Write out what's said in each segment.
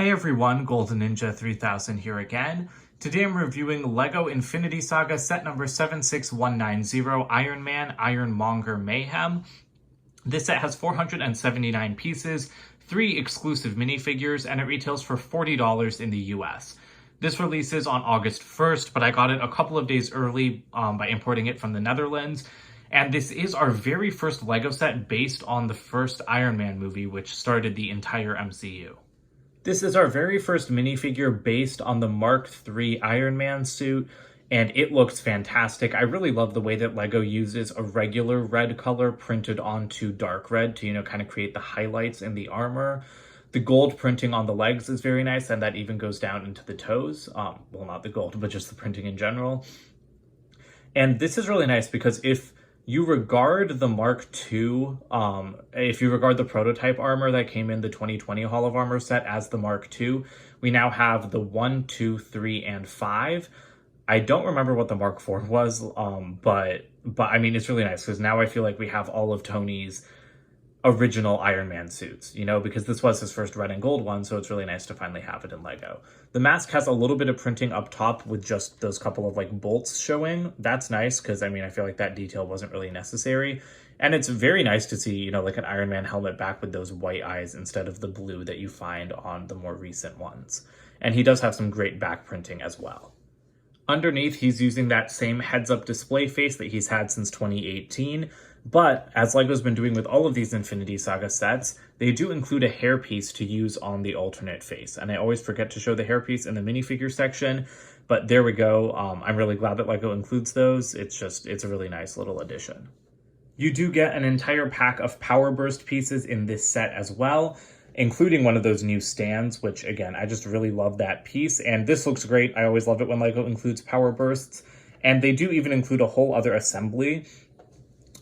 Hey everyone, Golden Ninja 3000 here again. Today I'm reviewing LEGO Infinity Saga set number 76190, Iron Man, Iron Monger, Mayhem. This set has 479 pieces, 3 exclusive minifigures, and it retails for $40 in the US. This releases on August 1st, but I got it a couple of days early by importing it from the Netherlands. And this is our very first LEGO set based on the first Iron Man movie, which started the entire MCU. This is our very first minifigure based on the Mark III Iron Man suit, and it looks fantastic. I really love the way that LEGO uses a regular red color printed onto dark red to, kind of create the highlights in the armor. The gold printing on the legs is very nice, and that even goes down into the toes. Well, not the gold, but just the printing in general. And this is really nice because if you regard the Mark II, if you regard the prototype armor that came in the 2020 Hall of Armor set as the Mark II, we now have the 1, 2, 3, and 5. I don't remember what the Mark IV was, but I mean, it's really nice because now I feel like we have all of Tony's original Iron Man suits, because this was his first red and gold one, so it's really nice to finally have it in LEGO. The mask has a little bit of printing up top with just those couple of bolts showing. That's nice because I feel like that detail wasn't really necessary. And it's very nice to see, an Iron Man helmet back with those white eyes instead of the blue that you find on the more recent ones. And he does have some great back printing as well. Underneath, he's using that same heads-up display face that he's had since 2018, but as LEGO's been doing with all of these Infinity Saga sets, they do include a hairpiece to use on the alternate face. And I always forget to show the hairpiece in the minifigure section, but there we go. I'm really glad that LEGO includes those. It's a really nice little addition. You do get an entire pack of Power Burst pieces in this set as well, including one of those new stands, which again, I just really love that piece. And this looks great. I always love it when LEGO includes Power Bursts. And they do even include a whole other assembly.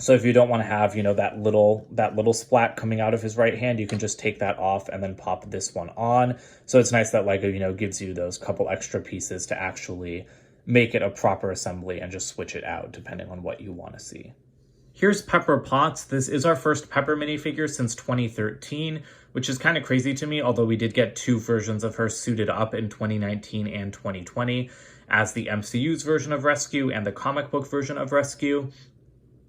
So if you don't want to have, that little splat coming out of his right hand, you can just take that off and then pop this one on. So it's nice that LEGO, gives you those couple extra pieces to actually make it a proper assembly and just switch it out depending on what you want to see. Here's Pepper Potts. This is our first Pepper minifigure since 2013, which is kind of crazy to me, although we did get 2 versions of her suited up in 2019 and 2020 as the MCU's version of Rescue and the comic book version of Rescue.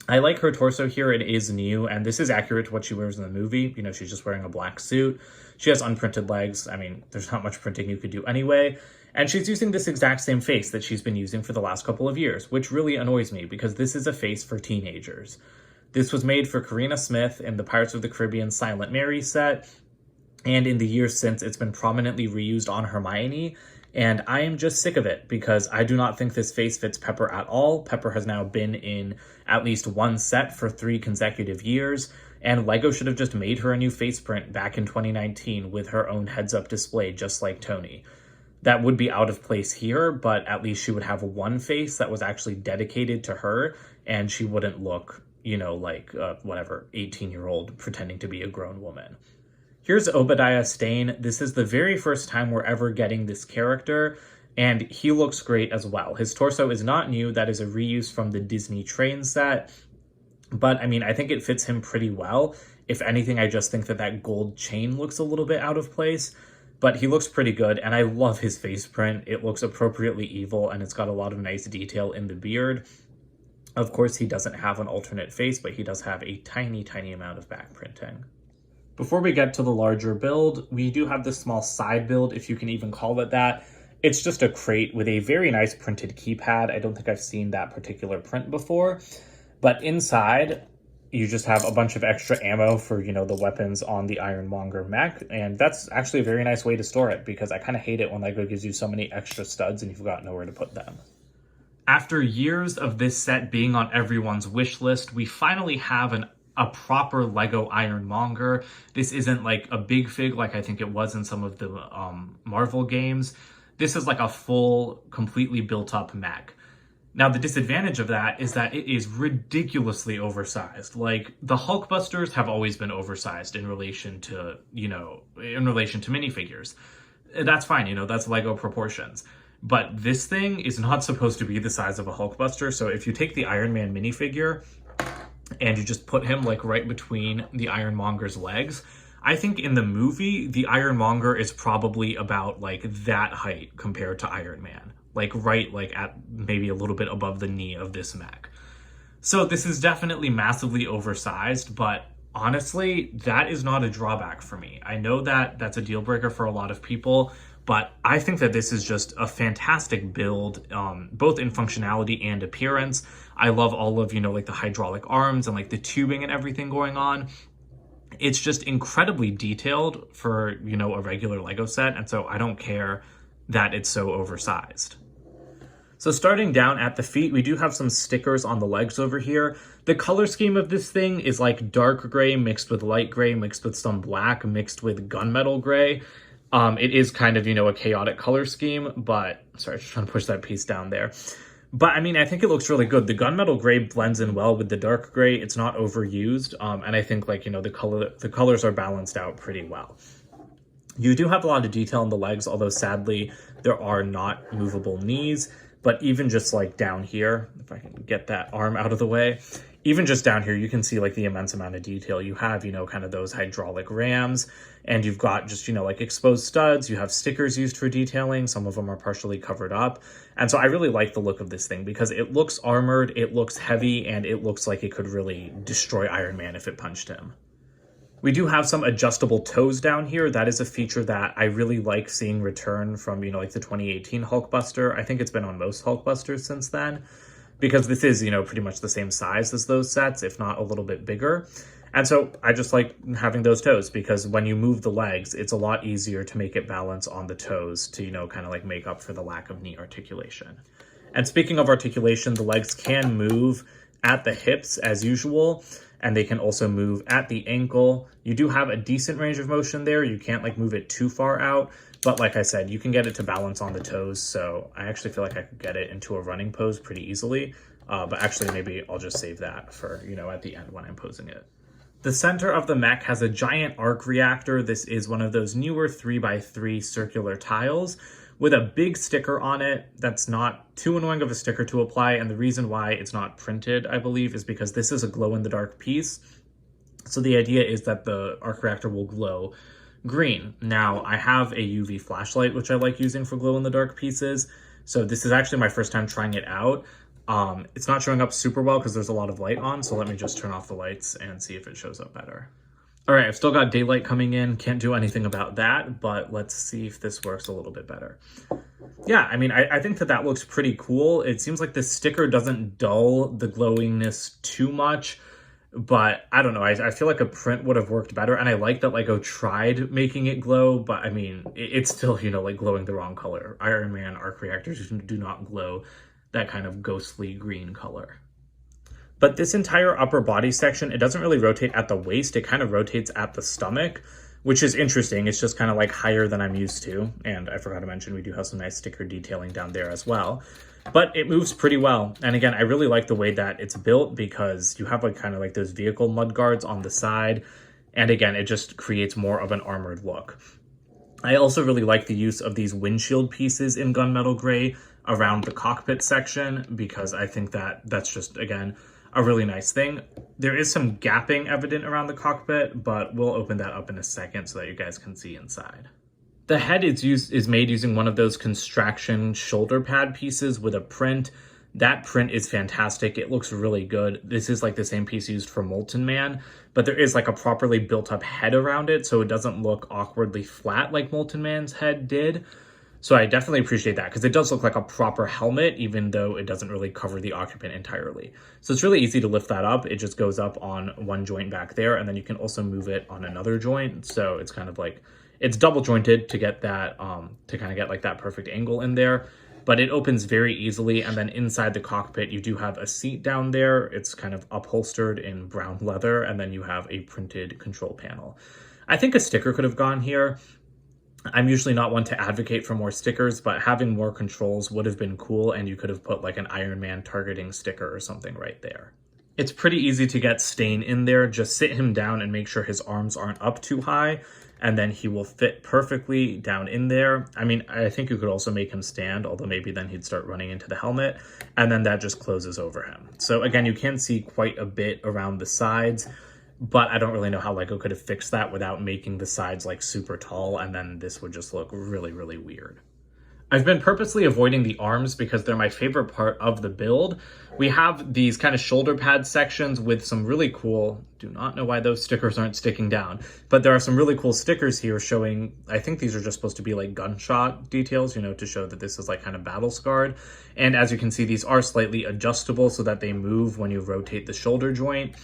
I like her torso here. It is new, and this is accurate to what she wears in the movie. She's just wearing a black suit. She has unprinted legs. There's not much printing you could do anyway. And she's using this exact same face that she's been using for the last couple of years, which really annoys me because this is a face for teenagers. This was made for Karina Smith in the Pirates of the Caribbean Silent Mary set, and in the years since, it's been prominently reused on Hermione. And I am just sick of it because I do not think this face fits Pepper at all. Pepper has now been in at least one set for 3 consecutive years, and LEGO should have just made her a new face print back in 2019 with her own heads-up display, just like Tony. That would be out of place here, but at least she would have one face that was actually dedicated to her, and she wouldn't look, like whatever, 18-year-old pretending to be a grown woman. Here's Obadiah Stain. This is the very first time we're ever getting this character, and he looks great as well. His torso is not new. That is a reuse from the Disney train set, but I think it fits him pretty well. If anything, I just think that gold chain looks a little bit out of place, but he looks pretty good, and I love his face print. It looks appropriately evil, and it's got a lot of nice detail in the beard. Of course, he doesn't have an alternate face, but he does have a tiny, tiny amount of back printing. Before we get to the larger build, we do have this small side build, if you can even call it that. It's just a crate with a very nice printed keypad. I don't think I've seen that particular print before. But inside, you just have a bunch of extra ammo for, the weapons on the Ironmonger mech. And that's actually a very nice way to store it because I kind of hate it when LEGO gives you so many extra studs and you've got nowhere to put them. After years of this set being on everyone's wish list, we finally have a proper LEGO Ironmonger. This isn't like a big fig like I think it was in some of the Marvel games. This is like a full, completely built up mech. Now, the disadvantage of that is that it is ridiculously oversized. Like, the Hulkbusters have always been oversized in relation to, minifigures. That's fine, that's LEGO proportions. But this thing is not supposed to be the size of a Hulkbuster, so if you take the Iron Man minifigure and you just put him like right between the Ironmonger's legs, I think in the movie, the Ironmonger is probably about like that height compared to Iron Man. Like right like at maybe a little bit above the knee of this mech. So this is definitely massively oversized, but honestly, that is not a drawback for me. I know that that's a deal breaker for a lot of people, but I think that this is just a fantastic build, both in functionality and appearance. I love all of, like the hydraulic arms and like the tubing and everything going on. It's just incredibly detailed for, a regular Lego set. And so I don't care that it's so oversized. So starting down at the feet, we do have some stickers on the legs over here. The color scheme of this thing is like dark gray mixed with light gray, mixed with some black, mixed with gunmetal gray. It is kind of, a chaotic color scheme, but sorry, just trying to push that piece down there. But I mean, I think it looks really good. The gunmetal gray blends in well with the dark gray. It's not overused. And I think like, the colors are balanced out pretty well. You do have a lot of detail in the legs, although sadly there are not movable knees. But even just like down here, if I can get that arm out of the way, even just down here, you can see like the immense amount of detail. You have, kind of those hydraulic rams, and you've got just, like exposed studs. You have stickers used for detailing. Some of them are partially covered up. And so I really like the look of this thing because it looks armored, it looks heavy, and it looks like it could really destroy Iron Man if it punched him. We do have some adjustable toes down here. That is a feature that I really like seeing return from, like the 2018 Hulkbuster. I think it's been on most Hulkbusters since then because this is, pretty much the same size as those sets, if not a little bit bigger. And so I just like having those toes because when you move the legs, it's a lot easier to make it balance on the toes to, kind of like make up for the lack of knee articulation. And speaking of articulation, the legs can move at the hips as usual, and they can also move at the ankle. You do have a decent range of motion there. You can't like move it too far out, but like I said, you can get it to balance on the toes. So I actually feel like I could get it into a running pose pretty easily. But actually maybe I'll just save that for, at the end when I'm posing it. The center of the mech has a giant arc reactor. This is one of those newer 3x3 circular tiles with a big sticker on it that's not too annoying of a sticker to apply. And the reason why it's not printed, I believe, is because this is a glow-in-the-dark piece. So the idea is that the arc reactor will glow green. Now, I have a UV flashlight, which I like using for glow-in-the-dark pieces. So this is actually my first time trying it out. It's not showing up super well because there's a lot of light on. So let me just turn off the lights and see if it shows up better. All right, I've still got daylight coming in. Can't do anything about that, but let's see if this works a little bit better. Yeah, I mean, I think that looks pretty cool. It seems like the sticker doesn't dull the glowingness too much, but I don't know. I feel like a print would have worked better, and I like that Lego tried making it glow, but I mean, it's still, like glowing the wrong color. Iron Man arc reactors do not glow that kind of ghostly green color. But this entire upper body section, it doesn't really rotate at the waist. It kind of rotates at the stomach, which is interesting. It's just kind of like higher than I'm used to. And I forgot to mention, we do have some nice sticker detailing down there as well. But it moves pretty well. And again, I really like the way that it's built because you have like kind of like those vehicle mud guards on the side. And again, it just creates more of an armored look. I also really like the use of these windshield pieces in gunmetal gray around the cockpit section because I think that that's just, again, a really nice thing. There is some gapping evident around the cockpit, but we'll open that up in a second so that you guys can see inside. The head is made using one of those construction shoulder pad pieces with a print. That print is fantastic. It looks really good. This is like the same piece used for Molten Man, but there is like a properly built up head around it, so it doesn't look awkwardly flat like Molten Man's head did. So I definitely appreciate that because it does look like a proper helmet, even though it doesn't really cover the occupant entirely. So it's really easy to lift that up. It just goes up on one joint back there, and then you can also move it on another joint. So it's kind of like, it's double jointed to get that, to kind of get like that perfect angle in there. But it opens very easily. And then inside the cockpit, you do have a seat down there. It's kind of upholstered in brown leather, and then you have a printed control panel. I think a sticker could have gone here. I'm usually not one to advocate for more stickers, but having more controls would have been cool, and you could have put like an Iron Man targeting sticker or something right there. It's pretty easy to get Stain in there. Just sit him down and make sure his arms aren't up too high, and then he will fit perfectly down in there. I mean, I think you could also make him stand, although maybe then he'd start running into the helmet, and then that just closes over him. So again, you can see quite a bit around the sides. but I don't really know how LEGO could have fixed that without making the sides like super tall, and then this would just look really, really weird. I've been purposely avoiding the arms because they're my favorite part of the build. We have these kind of shoulder pad sections with some really cool, do not know why those stickers aren't sticking down, but there are some really cool stickers here showing, I think these are just supposed to be like gunshot details, you know, to show that this is like kind of battle scarred. And as you can see, these are slightly adjustable so that they move when you rotate the shoulder joint.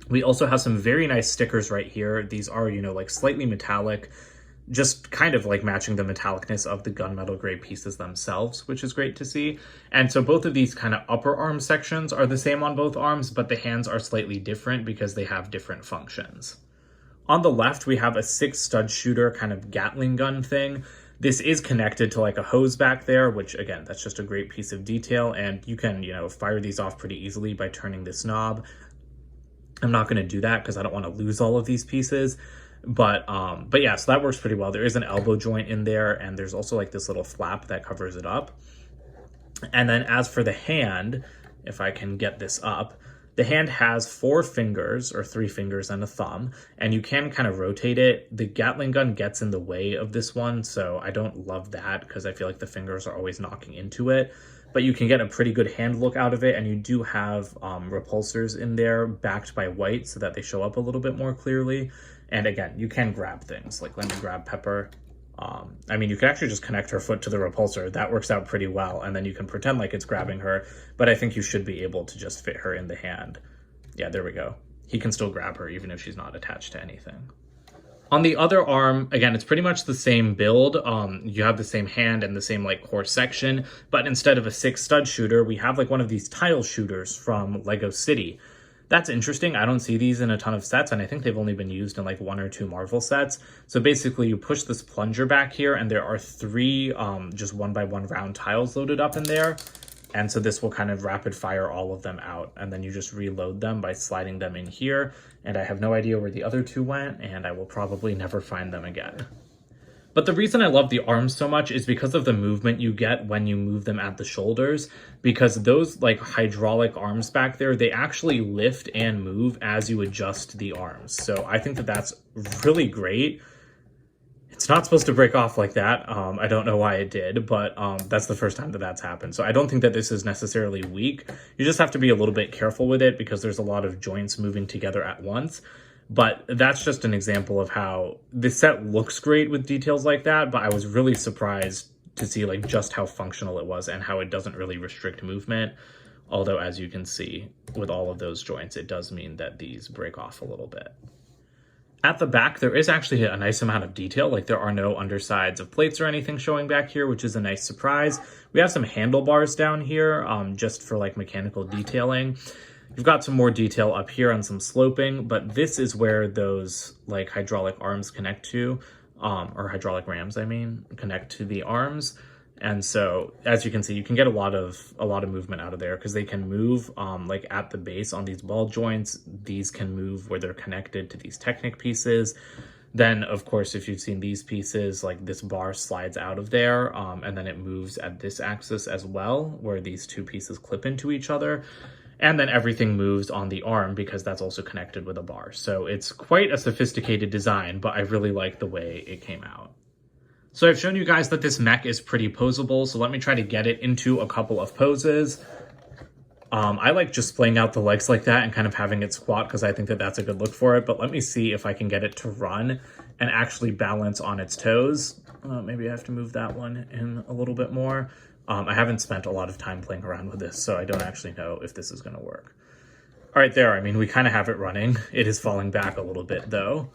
We also have some very nice stickers right here. These are, you know, like slightly metallic, just kind of like matching the metallicness of the gunmetal gray pieces themselves, which is great to see. And so both of these kind of upper arm sections are the same on both arms, but the hands are slightly different because they have different functions. On the left, we have a 6 stud shooter kind of Gatling gun thing. This is connected to like a hose back there, which again, that's just a great piece of detail. And you can, you know, fire these off pretty easily by turning this knob. I'm not going to do that because I don't want to lose all of these pieces. But yeah, so that works pretty well. There is an elbow joint in there, and there's also like this little flap that covers it up. And then as for the hand, if I can get this up, the hand has 4 fingers or 3 fingers and a thumb, and you can kind of rotate it. The Gatling gun gets in the way of this one, so I don't love that because I feel like the fingers are always knocking into it. But you can get a pretty good hand look out of it, and you do have repulsors in there backed by white so that they show up a little bit more clearly. And again, you can grab things. Like, let me grab Pepper. I mean, you can actually just connect her foot to the repulsor. That works out pretty well, and then you can pretend like it's grabbing her, but I think you should be able to just fit her in the hand. Yeah, there we go. He can still grab her even if she's not attached to anything. On the other arm, again, it's pretty much the same build. You have the same hand and the same like core section, but instead of a 6 stud shooter, we have like one of these tile shooters from Lego City. That's interesting. I don't see these in a ton of sets, and I think they've only been used in like 1 or 2 Marvel sets. So basically you push this plunger back here, and there are 3 just 1x1 round tiles loaded up in there. And so this will kind of rapid fire all of them out, and then you just reload them by sliding them in here. And I have no idea where the other 2 went, and I will probably never find them again. But the reason I love the arms so much is because of the movement you get when you move them at the shoulders, because those like hydraulic arms back there, they actually lift and move as you adjust the arms. So I think that that's really great. It's not supposed to break off like that. I don't know why it did, but that's the first time that that's happened. So I don't think that this is necessarily weak. You just have to be a little bit careful with it because there's a lot of joints moving together at once. But that's just an example of how this set looks great with details like that, but I was really surprised to see like just how functional it was and how it doesn't really restrict movement. Although, as you can see, with all of those joints, it does mean that these break off a little bit. At the back, there is actually a nice amount of detail. Like, there are no undersides of plates or anything showing back here, which is a nice surprise. We have some handlebars down here just for like mechanical detailing. You've got some more detail up here on some sloping, but this is where those like hydraulic arms connect to, or hydraulic rams, I mean, connect to the arms. And so, as you can see, you can get a lot of movement out of there because they can move like at the base on these ball joints. These can move where they're connected to these Technic pieces. Then, of course, if you've seen these pieces, like this bar slides out of there, and then it moves at this axis as well, where these 2 pieces clip into each other. And then everything moves on the arm because that's also connected with a bar. So it's quite a sophisticated design, but I really like the way it came out. So I've shown you guys that this mech is pretty posable, so let me try to get it into a couple of poses. I like just splaying out the legs like that and kind of having it squat because I think that that's a good look for it, but let me see if I can get it to run and actually balance on its toes. Maybe I have to move that one in a little bit more. I haven't spent a lot of time playing around with this, so I don't actually know if this is going to work. All right, there. I mean, we kind of have it running. It is falling back a little bit, though.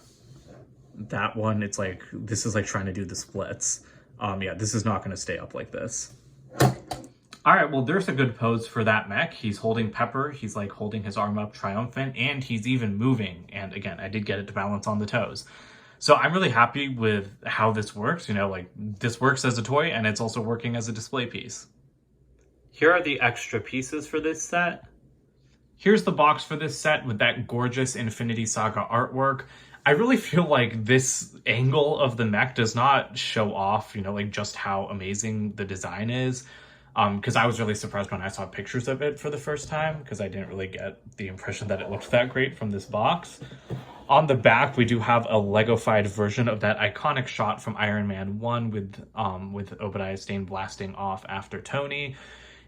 That one, it's like, this is like trying to do the splits. Yeah, this is not going to stay up like this. All right, well, there's a good pose for that mech. He's holding Pepper. He's like holding his arm up triumphant, and he's even moving. And again, I did get it to balance on the toes. So I'm really happy with how this works. You know, like this works as a toy and it's also working as a display piece. Here are the extra pieces for this set. Here's the box for this set with that gorgeous Infinity Saga artwork. I really feel like this angle of the mech does not show off, you know, like just how amazing the design is. because I was really surprised when I saw pictures of it for the first time, because I didn't really get the impression that it looked that great from this box. On the back, we do have a Lego-fied version of that iconic shot from Iron Man 1 with Obadiah Stain blasting off after Tony.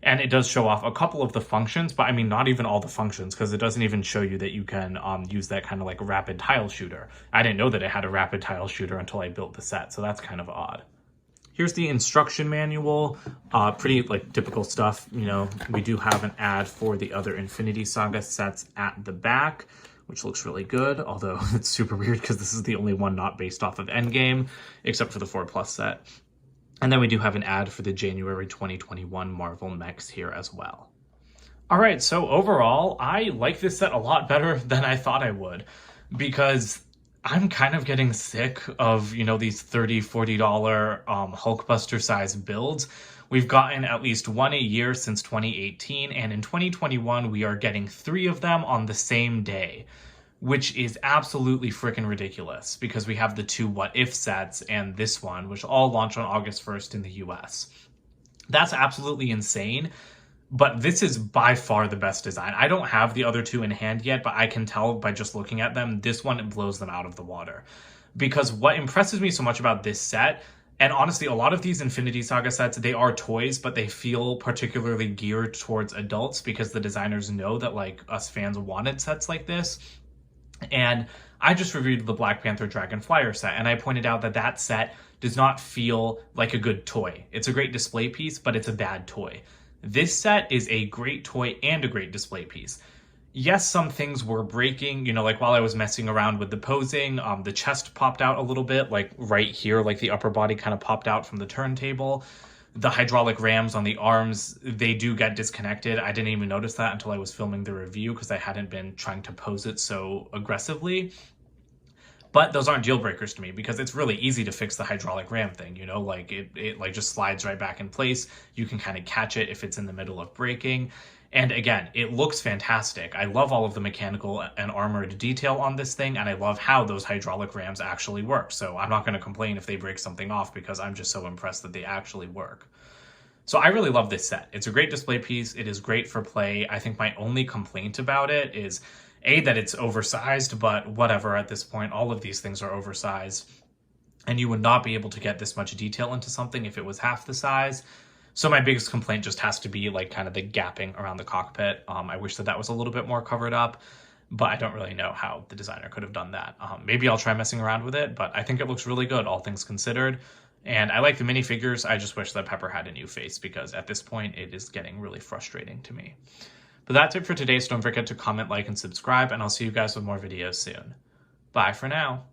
And it does show off a couple of the functions, but I mean, not even all the functions, because it doesn't even show you that you can use that kind of like rapid tile shooter. I didn't know that it had a rapid tile shooter until I built the set, so that's kind of odd. Here's the instruction manual, pretty like typical stuff. You know, we do have an ad for the other Infinity Saga sets at the back, which looks really good, although it's super weird because this is the only one not based off of Endgame, except for the 4+ set. And then we do have an ad for the January 2021 Marvel Mechs here as well. All right, so overall, I like this set a lot better than I thought I would, because I'm kind of getting sick of, you know, these $30, $40 Hulkbuster size builds. We've gotten at least one a year since 2018, and in 2021, we are getting 3 of them on the same day, which is absolutely freaking ridiculous, because we have the 2 What If sets and this one, which all launch on August 1st in the US. That's absolutely insane. But this is by far the best design. I don't have the other 2 in hand yet, but I can tell by just looking at them, this one blows them out of the water. Because what impresses me so much about this set, and honestly, a lot of these Infinity Saga sets, they are toys, but they feel particularly geared towards adults because the designers know that like us fans wanted sets like this. And I just reviewed the Black Panther Dragon Flyer set, and I pointed out that that set does not feel like a good toy. It's a great display piece, but it's a bad toy. This set is a great toy and a great display piece. Yes, some things were breaking, you know, like while I was messing around with the posing, the chest popped out a little bit, like right here, like the upper body kind of popped out from the turntable. The hydraulic rams on the arms, they do get disconnected. I didn't even notice that until I was filming the review because I hadn't been trying to pose it so aggressively. But those aren't deal breakers to me because it's really easy to fix the hydraulic ram thing, you know, like it like just slides right back in place. You can kind of catch it if it's in the middle of breaking. And again, it looks fantastic. I love all of the mechanical and armored detail on this thing, and I love how those hydraulic rams actually work. So I'm not going to complain if they break something off because I'm just so impressed that they actually work. So I really love this set. It's a great display piece. It is great for play. I think my only complaint about it is that it's oversized, but whatever at this point, all of these things are oversized. And you would not be able to get this much detail into something if it was half the size. So my biggest complaint just has to be like kind of the gapping around the cockpit. I wish that was a little bit more covered up, but I don't really know how the designer could have done that. Maybe I'll try messing around with it, but I think it looks really good, all things considered. And I like the minifigures. I just wish that Pepper had a new face because at this point it is getting really frustrating to me. But that's it for today, so don't forget to comment, like, and subscribe, and I'll see you guys with more videos soon. Bye for now.